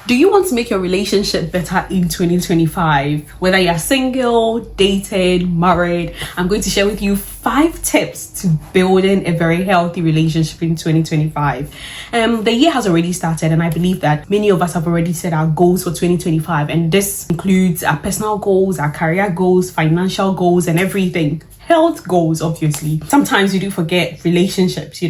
Do you want to make your relationship better in 2025? Whether you're single, dated, married, I'm going to share with you 5 tips to building a very healthy relationship in 2025. The year has already started, and I believe that many of us have already set our goals for 2025, and this includes our personal goals, our career goals, financial goals, and everything. Health goals, obviously. Sometimes we do forget relationships,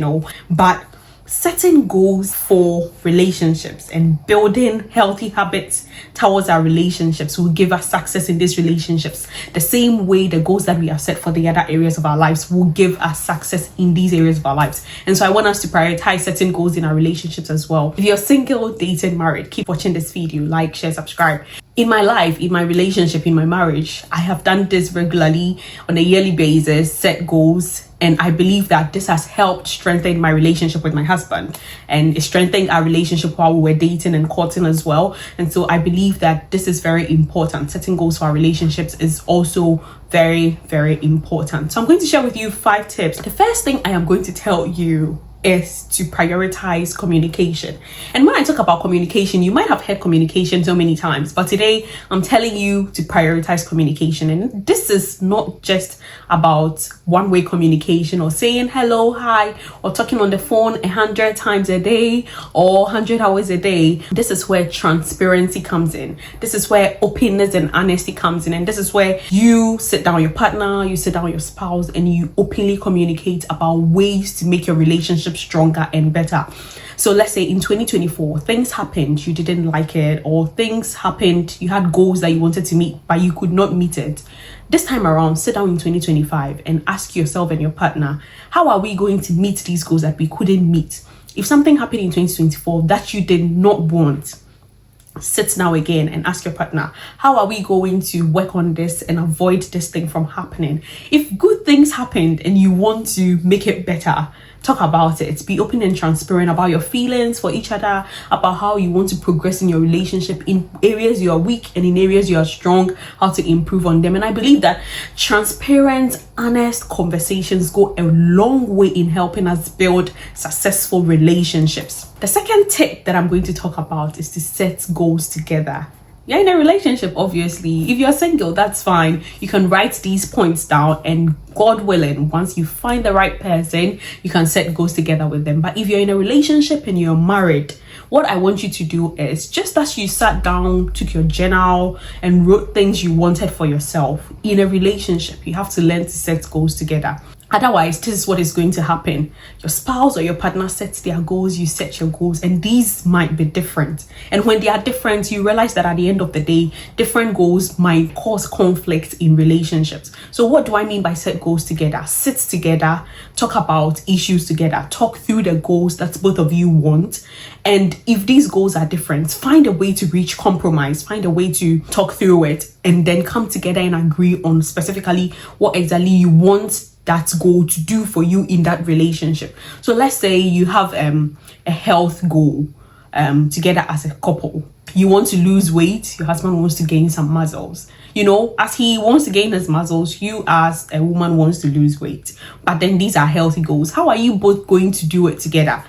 but setting goals for relationships and building healthy habits towards our relationships will give us success in these relationships, the same way the goals that we have set for the other areas of our lives will give us success in these areas of our lives. And so I want us to prioritize setting goals in our relationships as well. If you're single, dated, married, keep watching this video, like, share, subscribe. In my life, in my relationship, in my marriage, I have done this regularly on a yearly basis, set goals. And I believe that this has helped strengthen my relationship with my husband, and it strengthened our relationship while we were dating and courting as well. And so I believe that this is very important. Setting goals for our relationships is also very, very important. So I'm going to share with you 5 tips. The first thing I am going to tell you is to prioritize communication. And when I talk about communication, you might have heard communication so many times, but today I'm telling you to prioritize communication. And this is not just about one-way communication or saying hello, hi, or talking on the phone 100 times a day or 100 hours a day. This is where transparency comes in. This is where openness and honesty comes in. And this is where you sit down with your partner, you sit down with your spouse, and you openly communicate about ways to make your relationship stronger and better. So let's say in 2024 things happened, you didn't like it, or things happened, you had goals that you wanted to meet but you could not meet it. This time around, sit down in 2025 and ask yourself and your partner, how are we going to meet these goals that we couldn't meet? If something happened in 2024 that you did not want, sit now again and ask your partner, how are we going to work on this and avoid this thing from happening? If good things happened and you want to make it better, talk about it. Be open and transparent about your feelings for each other, about how you want to progress in your relationship, in areas you are weak and in areas you are strong, how to improve on them. And I believe that transparent, honest conversations go a long way in helping us build successful relationships. The second tip that I'm going to talk about is to set goals together. You're in a relationship, obviously. If you're single, that's fine. You can write these points down, and God willing, once you find the right person, you can set goals together with them. But if you're in a relationship and you're married, what I want you to do is, just as you sat down, took your journal and wrote things you wanted for yourself, in a relationship, you have to learn to set goals together. Otherwise, this is what is going to happen. Your spouse or your partner sets their goals, you set your goals, and these might be different. And when they are different, you realize that at the end of the day, different goals might cause conflict in relationships. So what do I mean by set goals together? Sit together, talk about issues together, talk through the goals that both of you want. And if these goals are different, find a way to reach compromise, find a way to talk through it, and then come together and agree on specifically what exactly you want that goal to do for you in that relationship. So let's say you have a health goal together as a couple. You want to lose weight, your husband wants to gain some muscles. As he wants to gain his muscles, you as a woman wants to lose weight. But then these are healthy goals. How are you both going to do it together?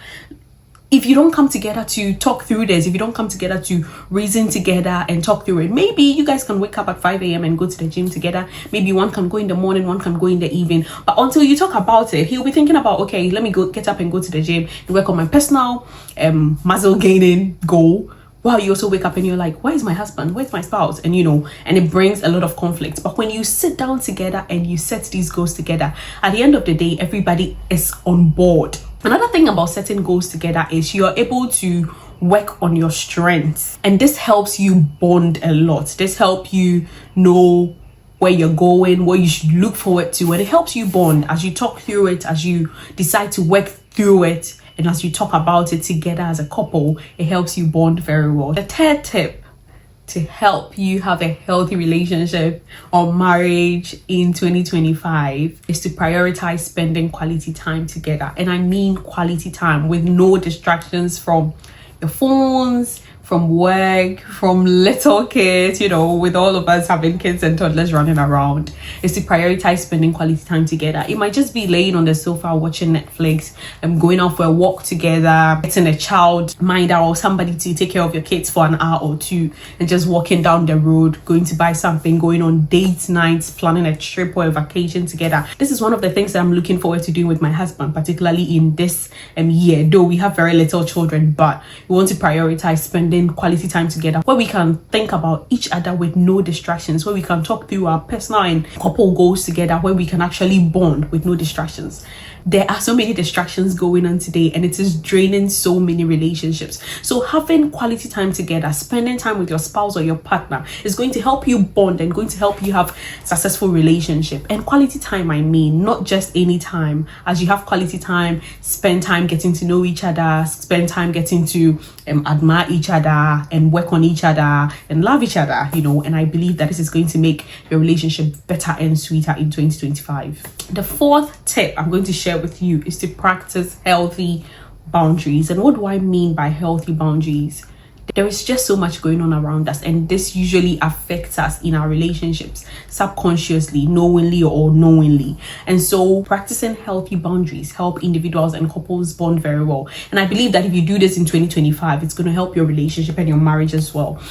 If you don't come together to talk through this, if you don't come together to reason together and talk through it, maybe you guys can wake up at 5 a.m. and go to the gym together. Maybe one can go in the morning, one can go in the evening. But until you talk about it, he'll be thinking about, okay, let me get up and go to the gym and work on my personal muscle gaining goal. While you also wake up and you're like, where's my husband? Where's my spouse? And and it brings a lot of conflict. But when you sit down together and you set these goals together, at the end of the day, everybody is on board. Another thing about setting goals together is you're able to work on your strengths. And this helps you bond a lot. This helps you know where you're going, what you should look forward to. And it helps you bond as you talk through it, as you decide to work through it. And as you talk about it together as a couple, it helps you bond very well. The third tip to help you have a healthy relationship or marriage in 2025 is to prioritize spending quality time together. And I mean quality time with no distractions from your phones, from work, from little kids, with all of us having kids and toddlers running around, is to prioritize spending quality time together. It might just be laying on the sofa watching Netflix, going out for a walk together, getting a child minder or somebody to take care of your kids for an hour or two, and just walking down the road, going to buy something, going on date nights, planning a trip or a vacation together. This is one of the things that I'm looking forward to doing with my husband, particularly in this year. Though we have very little children, but we want to prioritize spending quality time together where we can think about each other with no distractions, where we can talk through our personal and couple goals together, where we can actually bond with no distractions. There are so many distractions going on today, and it is draining so many relationships. So having quality time together, spending time with your spouse or your partner, is going to help you bond and going to help you have successful relationship. And quality time, I mean, not just any time. As you have quality time, spend time getting to know each other, spend time getting to admire each other and work on each other and love each other, and I believe that this is going to make your relationship better and sweeter in 2025. The fourth tip I'm going to share with you is to practice healthy boundaries. And what do I mean by healthy boundaries? There is just so much going on around us, and this usually affects us in our relationships subconsciously, knowingly or unknowingly. And so practicing healthy boundaries help individuals and couples bond very well. And I believe that if you do this in 2025, it's going to help your relationship and your marriage as well.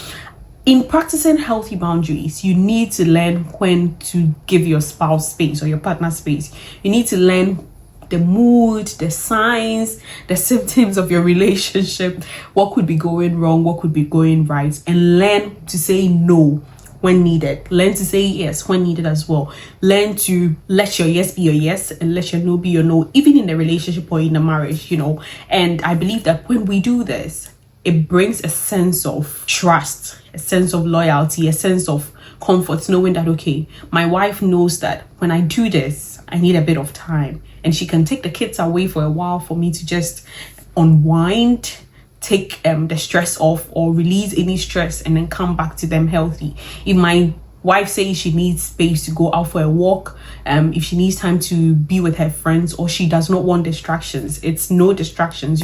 In practicing healthy boundaries, you need to learn when to give your spouse space or your partner space. You need to learn the mood, the signs, the symptoms of your relationship, what could be going wrong, what could be going right, and learn to say no when needed. Learn to say yes when needed as well. Learn to let your yes be your yes and let your no be your no, even in the relationship or in the marriage, And I believe that when we do this, it brings a sense of trust, a sense of loyalty, a sense of comfort, knowing that, okay, my wife knows that when I do this, I need a bit of time, and she can take the kids away for a while for me to just unwind, take the stress off or release any stress, and then come back to them healthy. If my wife says she needs space to go out for a walk, if she needs time to be with her friends, or she does not want distractions, it's no distractions,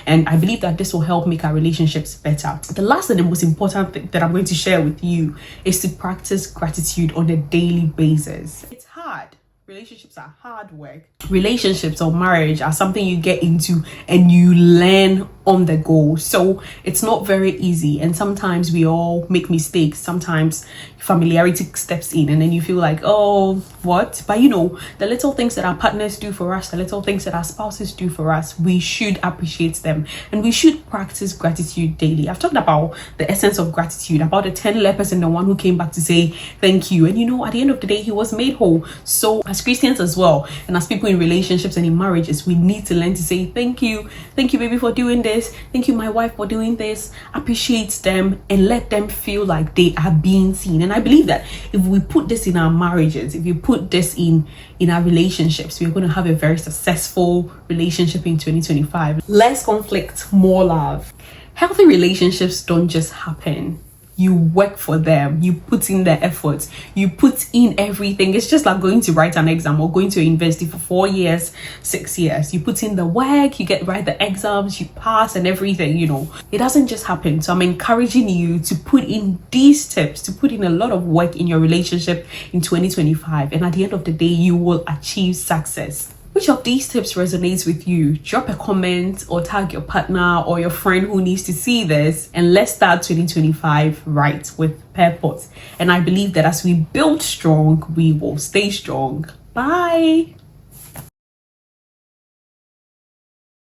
and I believe that this will help make our relationships better. The last and the most important thing that I'm going to share with you is to practice gratitude on a daily basis. It's hard. Relationships are hard work. Relationships or marriage are something you get into and you learn on the go. So it's not very easy. And sometimes we all make mistakes. Sometimes familiarity steps in and then you feel like, oh, what? But the little things that our partners do for us, the little things that our spouses do for us, we should appreciate them. And we should practice gratitude daily. I've talked about the essence of gratitude, about the 10 lepers and the one who came back to say thank you. And at the end of the day, he was made whole. So as Christians as well, and as people in relationships and in marriages, we need to learn to say thank you baby for doing this, thank you my wife for doing this. Appreciate them and let them feel like they are being seen. And I believe that if we put this in our marriages, if you put this in our relationships, we're going to have a very successful relationship in 2025. Less conflict, more love. Healthy relationships don't just happen. You work for them, you put in the effort, you put in everything. It's just like going to write an exam or going to a university for 4 years, 6 years. You put in the work, you write the exams, you pass and everything, It doesn't just happen. So I'm encouraging you to put in these tips, to put in a lot of work in your relationship in 2025. And at the end of the day, you will achieve success. Which of these tips resonates with you? Drop a comment or tag your partner or your friend who needs to see this, and let's start 2025 right with purpose. And I believe that as we build strong, we will stay strong. Bye.